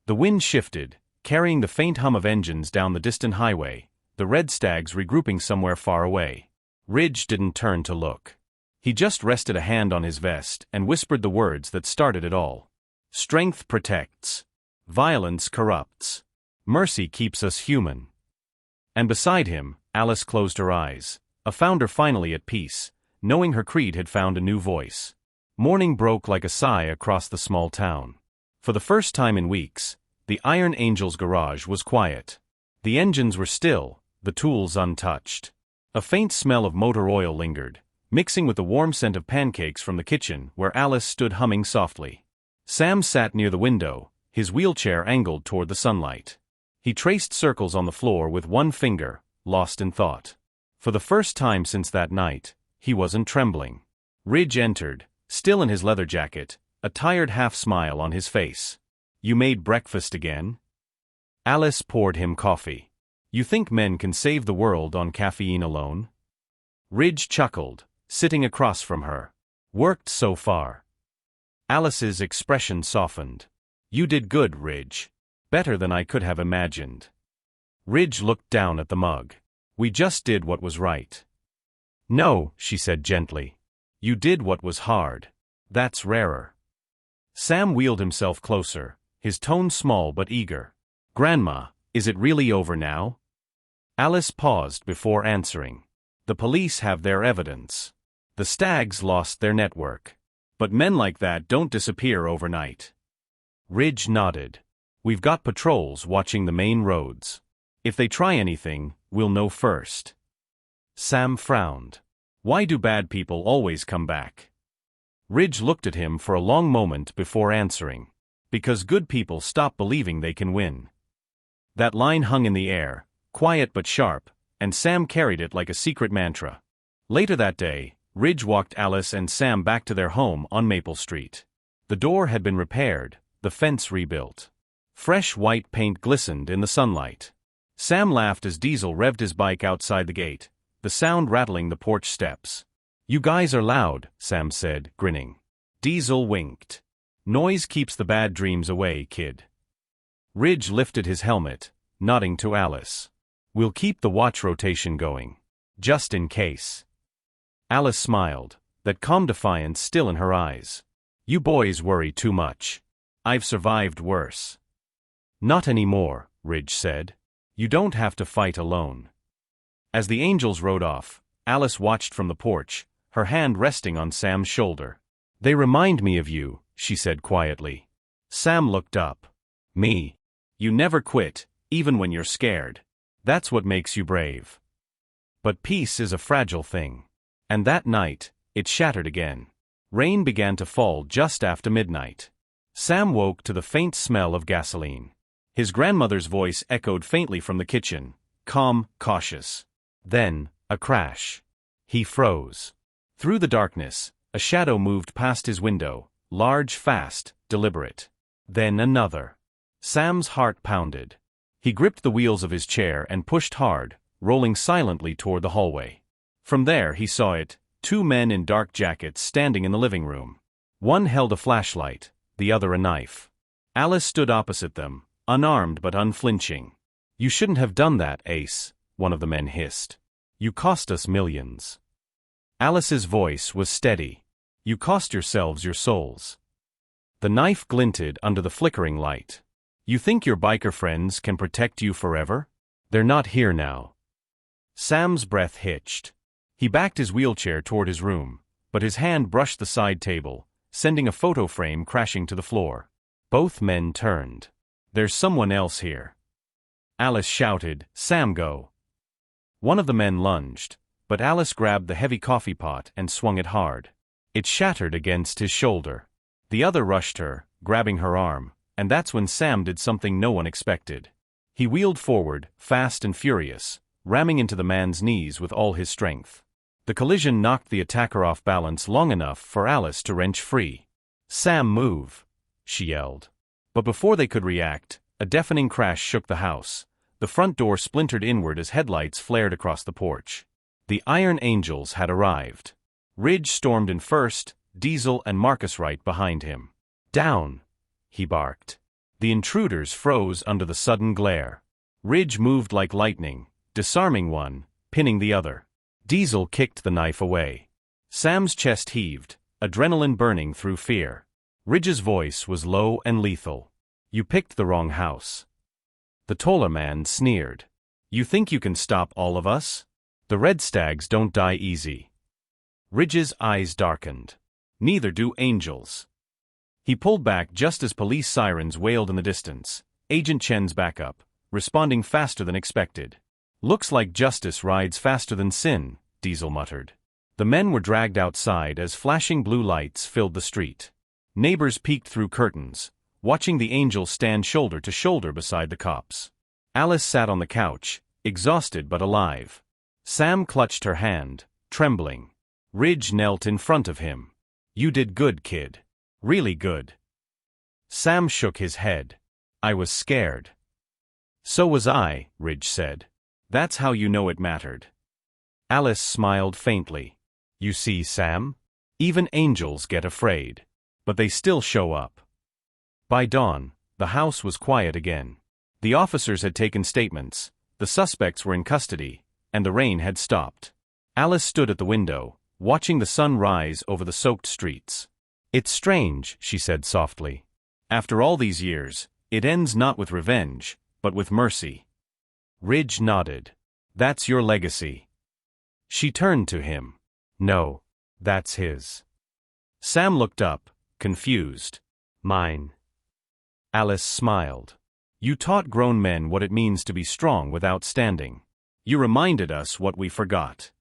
The wind shifted, carrying the faint hum of engines down the distant highway, the Red Stags regrouping somewhere far away. Ridge didn't turn to look. He just rested a hand on his vest and whispered the words that started it all. Strength protects. Violence corrupts. Mercy keeps us human. And beside him, Alice closed her eyes, a founder finally at peace, knowing her creed had found a new voice. Morning broke like a sigh across the small town. For the first time in weeks, the Iron Angel's garage was quiet. The engines were still, the tools untouched. A faint smell of motor oil lingered, mixing with the warm scent of pancakes from the kitchen where Alice stood humming softly. Sam sat near the window, his wheelchair angled toward the sunlight. He traced circles on the floor with one finger, lost in thought. For the first time since that night, he wasn't trembling. Ridge entered, still in his leather jacket, a tired half-smile on his face. "You made breakfast again?" Alice poured him coffee. "You think men can save the world on caffeine alone?" Ridge chuckled, sitting across from her. "Worked so far." Alice's expression softened. "You did good, Ridge. Better than I could have imagined." Ridge looked down at the mug. "We just did what was right." "No," she said gently. "You did what was hard. That's rarer." Sam wheeled himself closer, his tone small but eager. "Grandma, is it really over now?" Alice paused before answering. "The police have their evidence. The Stags lost their network. But men like that don't disappear overnight." Ridge nodded. "We've got patrols watching the main roads. If they try anything, we'll know first." Sam frowned. "Why do bad people always come back?" Ridge looked at him for a long moment before answering. "Because good people stop believing they can win." That line hung in the air, quiet but sharp, and Sam carried it like a secret mantra. Later that day, Ridge walked Alice and Sam back to their home on Maple Street. The door had been repaired, the fence rebuilt. Fresh white paint glistened in the sunlight. Sam laughed as Diesel revved his bike outside the gate, the sound rattling the porch steps. "You guys are loud," Sam said, grinning. Diesel winked. "Noise keeps the bad dreams away, kid." Ridge lifted his helmet, nodding to Alice. "We'll keep the watch rotation going. Just in case." Alice smiled, that calm defiance still in her eyes. "You boys worry too much. I've survived worse." "Not anymore," Ridge said. "You don't have to fight alone." As the Angels rode off, Alice watched from the porch, her hand resting on Sam's shoulder. "They remind me of you," she said quietly. Sam looked up. "Me? You never quit, even when you're scared. That's what makes you brave." But peace is a fragile thing. And that night, it shattered again. Rain began to fall just after midnight. Sam woke to the faint smell of gasoline. His grandmother's voice echoed faintly from the kitchen, calm, cautious. Then, a crash. He froze. Through the darkness, a shadow moved past his window, large, fast, deliberate. Then another. Sam's heart pounded. He gripped the wheels of his chair and pushed hard, rolling silently toward the hallway. From there he saw it, two men in dark jackets standing in the living room. One held a flashlight, the other a knife. Alice stood opposite them, unarmed but unflinching. "You shouldn't have done that, Ace," one of the men hissed. "You cost us millions." Alice's voice was steady. "You cost yourselves your souls." The knife glinted under the flickering light. "You think your biker friends can protect you forever? They're not here now." Sam's breath hitched. He backed his wheelchair toward his room, but his hand brushed the side table, sending a photo frame crashing to the floor. Both men turned. "There's someone else here." Alice shouted, "Sam, go." One of the men lunged, but Alice grabbed the heavy coffee pot and swung it hard. It shattered against his shoulder. The other rushed her, grabbing her arm, and that's when Sam did something no one expected. He wheeled forward, fast and furious, ramming into the man's knees with all his strength. The collision knocked the attacker off balance long enough for Alice to wrench free. "Sam, move!" she yelled. But before they could react, a deafening crash shook the house. The front door splintered inward as headlights flared across the porch. The Iron Angels had arrived. Ridge stormed in first, Diesel and Marcus right behind him. "Down!" he barked. The intruders froze under the sudden glare. Ridge moved like lightning, disarming one, pinning the other. Diesel kicked the knife away. Sam's chest heaved, adrenaline burning through fear. Ridge's voice was low and lethal. "You picked the wrong house." The taller man sneered. "You think you can stop all of us? The Red Stags don't die easy." Ridge's eyes darkened. "Neither do angels." He pulled back just as police sirens wailed in the distance. Agent Chen's backup, responding faster than expected. "Looks like justice rides faster than sin," Diesel muttered. The men were dragged outside as flashing blue lights filled the street. Neighbors peeked through curtains, watching the Angels stand shoulder to shoulder beside the cops. Alice sat on the couch, exhausted but alive. Sam clutched her hand, trembling. Ridge knelt in front of him. "You did good, kid. Really good. Sam shook his head. I was scared. So was I, Ridge said. That's how you know it mattered. Alice smiled faintly. You see, Sam? Even angels get afraid. But they still show up. By dawn, the house was quiet again. The officers had taken statements, the suspects were in custody, and the rain had stopped. Alice stood at the window, watching the sun rise over the soaked streets. It's strange, she said softly. After all these years, it ends not with revenge, but with mercy. Ridge nodded. That's your legacy. She turned to him. No, that's his. Sam looked up, confused. Mine. Alice smiled. You taught grown men what it means to be strong without standing. You reminded us what we forgot.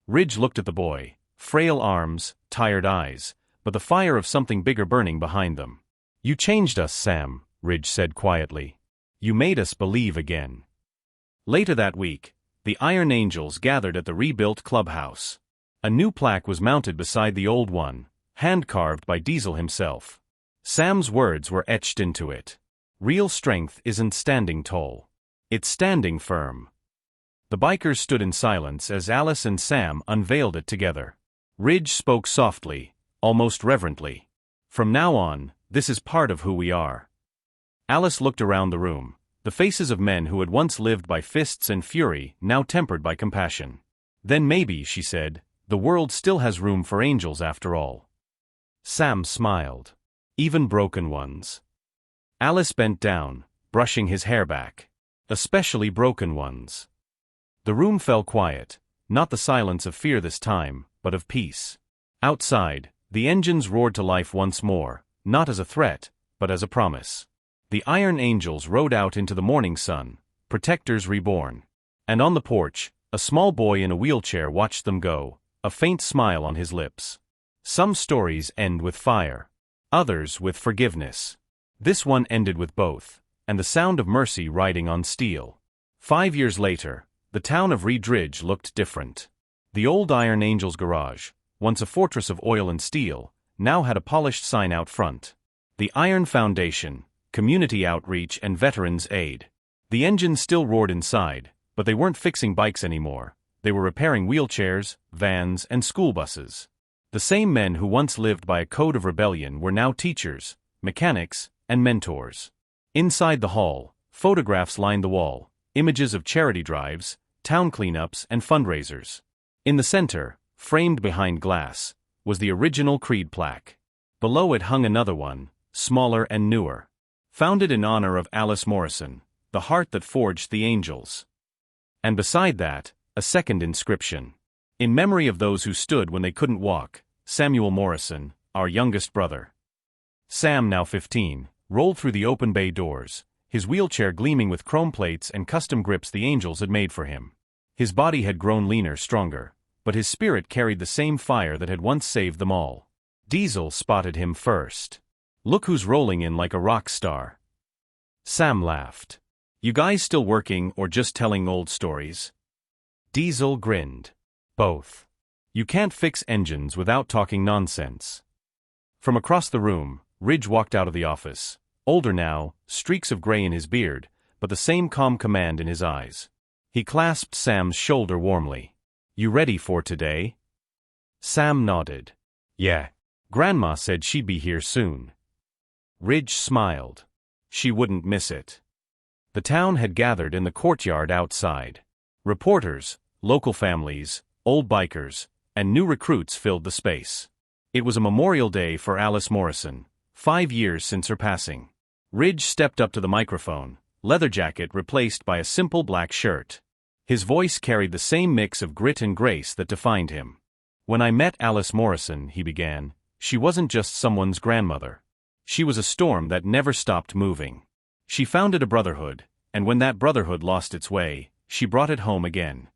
Ridge looked at the boy, frail arms, tired eyes, but the fire of something bigger burning behind them. You changed us, Sam, Ridge said quietly. You made us believe again. Later that week, the Iron Angels gathered at the rebuilt clubhouse. A new plaque was mounted beside the old one, hand-carved by Diesel himself. Sam's words were etched into it. Real strength isn't standing tall. It's standing firm. The bikers stood in silence as Alice and Sam unveiled it together. Ridge spoke softly, almost reverently. From now on, this is part of who we are. Alice looked around the room, the faces of men who had once lived by fists and fury, now tempered by compassion. Then maybe, she said, the world still has room for angels after all. Sam smiled. Even broken ones. Alice bent down, brushing his hair back. Especially broken ones. The room fell quiet, not the silence of fear this time, but of peace. Outside, the engines roared to life once more, not as a threat, but as a promise. The Iron Angels rode out into the morning sun, protectors reborn. And on the porch, a small boy in a wheelchair watched them go, a faint smile on his lips. Some stories end with fire. Others with forgiveness. This one ended with both, and the sound of mercy riding on steel. 5 years later, the town of Ridge looked different. The old Iron Angels garage, once a fortress of oil and steel, now had a polished sign out front. The Iron Foundation, Community Outreach and Veterans Aid. The engines still roared inside, but they weren't fixing bikes anymore. They were repairing wheelchairs, vans, and school buses. The same men who once lived by a code of rebellion were now teachers, mechanics, and mentors. Inside the hall, photographs lined the wall, images of charity drives, town cleanups, and fundraisers. In the center, framed behind glass, was the original Creed plaque. Below it hung another one, smaller and newer. Founded in honor of Alice Morrison, the heart that forged the angels. And beside that, a second inscription. In memory of those who stood when they couldn't walk, Samuel Morrison, our youngest brother. Sam, now 15, rolled through the open bay doors, his wheelchair gleaming with chrome plates and custom grips the angels had made for him. His body had grown leaner, stronger, but his spirit carried the same fire that had once saved them all. Diesel spotted him first. Look who's rolling in like a rock star. Sam laughed. You guys still working or just telling old stories? Diesel grinned. Both. You can't fix engines without talking nonsense. From across the room, Ridge walked out of the office. Older now, streaks of gray in his beard, but the same calm command in his eyes. He clasped Sam's shoulder warmly. You ready for today? Sam nodded. Yeah. Grandma said she'd be here soon. Ridge smiled. She wouldn't miss it. The town had gathered in the courtyard outside. Reporters, local families, old bikers, and new recruits filled the space. It was a memorial day for Alice Morrison, 5 years since her passing. Ridge stepped up to the microphone, leather jacket replaced by a simple black shirt. His voice carried the same mix of grit and grace that defined him. When I met Alice Morrison, he began, she wasn't just someone's grandmother. She was a storm that never stopped moving. She founded a brotherhood, and when that brotherhood lost its way, she brought it home again.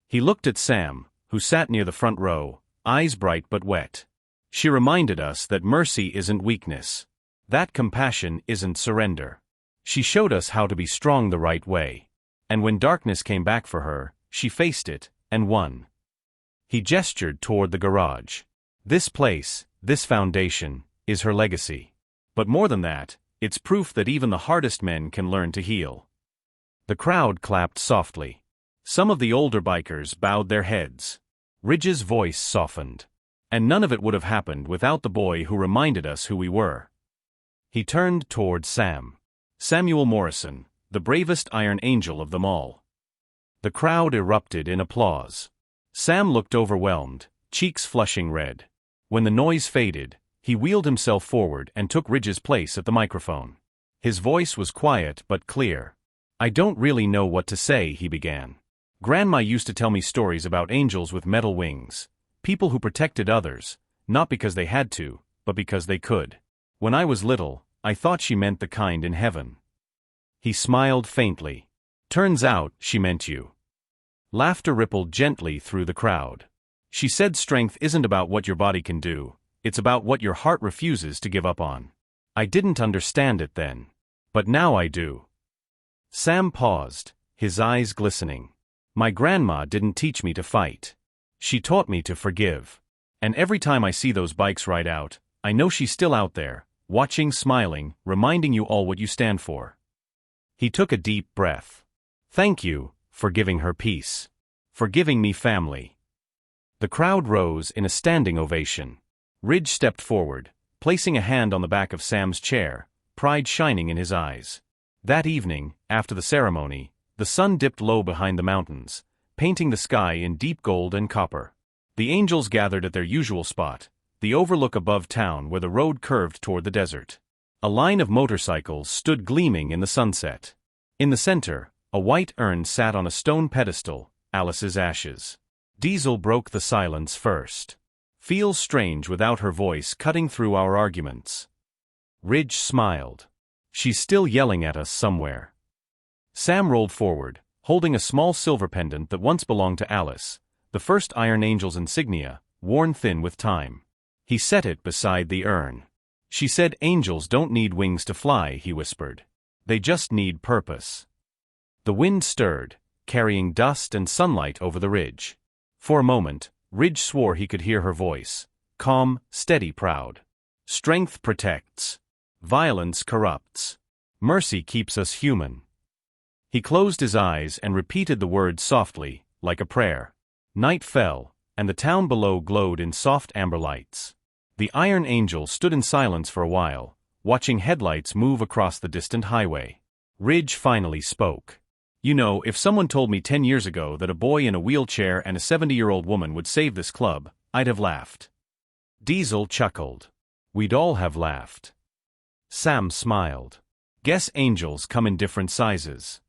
He looked at Sam, who sat near the front row, eyes bright but wet. She reminded us that mercy isn't weakness. That compassion isn't surrender. She showed us how to be strong the right way. And when darkness came back for her, she faced it, and won. He gestured toward the garage. This place, this foundation, is her legacy. But more than that, it's proof that even the hardest men can learn to heal. The crowd clapped softly. Some of the older bikers bowed their heads. Ridge's voice softened. And none of it would have happened without the boy who reminded us who we were. He turned toward Sam. Samuel Morrison, the bravest Iron Angel of them all. The crowd erupted in applause. Sam looked overwhelmed, cheeks flushing red. When the noise faded, he wheeled himself forward and took Ridge's place at the microphone. His voice was quiet but clear. "I don't really know what to say," he began. "Grandma used to tell me stories about angels with metal wings, people who protected others, not because they had to, but because they could. When I was little, I thought she meant the kind in heaven." He smiled faintly. "Turns out, she meant you." Laughter rippled gently through the crowd. "She said strength isn't about what your body can do, it's about what your heart refuses to give up on." I didn't understand it then. But now I do. Sam paused, his eyes glistening. "My grandma didn't teach me to fight. She taught me to forgive. And every time I see those bikes ride out, I know she's still out there, watching, smiling, reminding you all what you stand for." He took a deep breath. "Thank you for giving her peace. For giving me family." The crowd rose in a standing ovation. Ridge stepped forward, placing a hand on the back of Sam's chair, pride shining in his eyes. That evening, after the ceremony, the sun dipped low behind the mountains, painting the sky in deep gold and copper. The angels gathered at their usual spot, the overlook above town where the road curved toward the desert. A line of motorcycles stood gleaming in the sunset. In the center, a white urn sat on a stone pedestal, Alice's ashes. Diesel broke the silence first. "Feels strange without her voice cutting through our arguments." Ridge smiled. "She's still yelling at us somewhere." Sam rolled forward, holding a small silver pendant that once belonged to Alice, the first Iron Angel's insignia, worn thin with time. He set it beside the urn. "She said angels don't need wings to fly," he whispered. "They just need purpose." The wind stirred, carrying dust and sunlight over the ridge. For a moment, Ridge swore he could hear her voice, calm, steady, proud. "Strength protects. Violence corrupts. Mercy keeps us human." He closed his eyes and repeated the words softly, like a prayer. Night fell, and the town below glowed in soft amber lights. The Iron Angel stood in silence for a while, watching headlights move across the distant highway. Ridge finally spoke. "You know, if someone told me 10 years ago that a boy in a wheelchair and a 70-year-old woman would save this club, I'd have laughed." Diesel chuckled. "We'd all have laughed." Sam smiled. "Guess angels come in different sizes."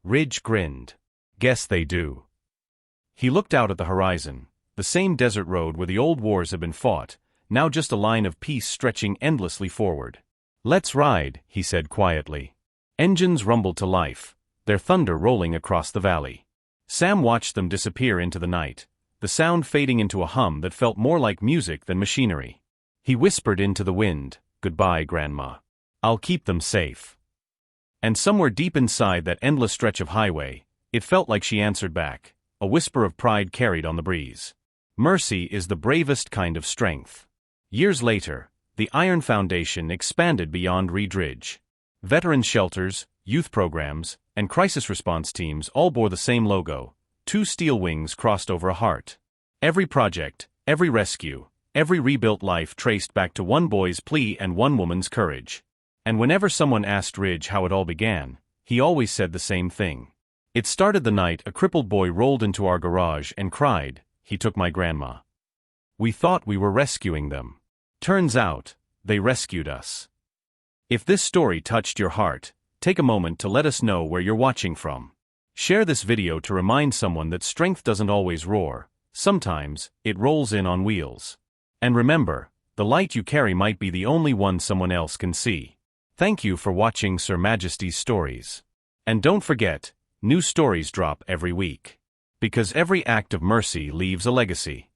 Ridge grinned. "Guess they do." He looked out at the horizon, the same desert road where the old wars had been fought, now just a line of peace stretching endlessly forward. "Let's ride," he said quietly. Engines rumbled to life, their thunder rolling across the valley. Sam watched them disappear into the night, the sound fading into a hum that felt more like music than machinery. He whispered into the wind, "Goodbye, Grandma. I'll keep them safe." And somewhere deep inside that endless stretch of highway, it felt like she answered back, a whisper of pride carried on the breeze. "Mercy is the bravest kind of strength." Years later, the Iron Foundation expanded beyond Reed Ridge. Veteran shelters, youth programs, and crisis response teams all bore the same logo, two steel wings crossed over a heart. Every project, every rescue, every rebuilt life traced back to one boy's plea and one woman's courage. And whenever someone asked Ridge how it all began, he always said the same thing. "It started the night a crippled boy rolled into our garage and cried, 'He took my grandma.' We thought we were rescuing them. Turns out, they rescued us." If this story touched your heart, take a moment to let us know where you're watching from. Share this video to remind someone that strength doesn't always roar, sometimes it rolls in on wheels. And remember, the light you carry might be the only one someone else can see. Thank you for watching Sir Majesty's Stories. And don't forget, new stories drop every week. Because every act of mercy leaves a legacy.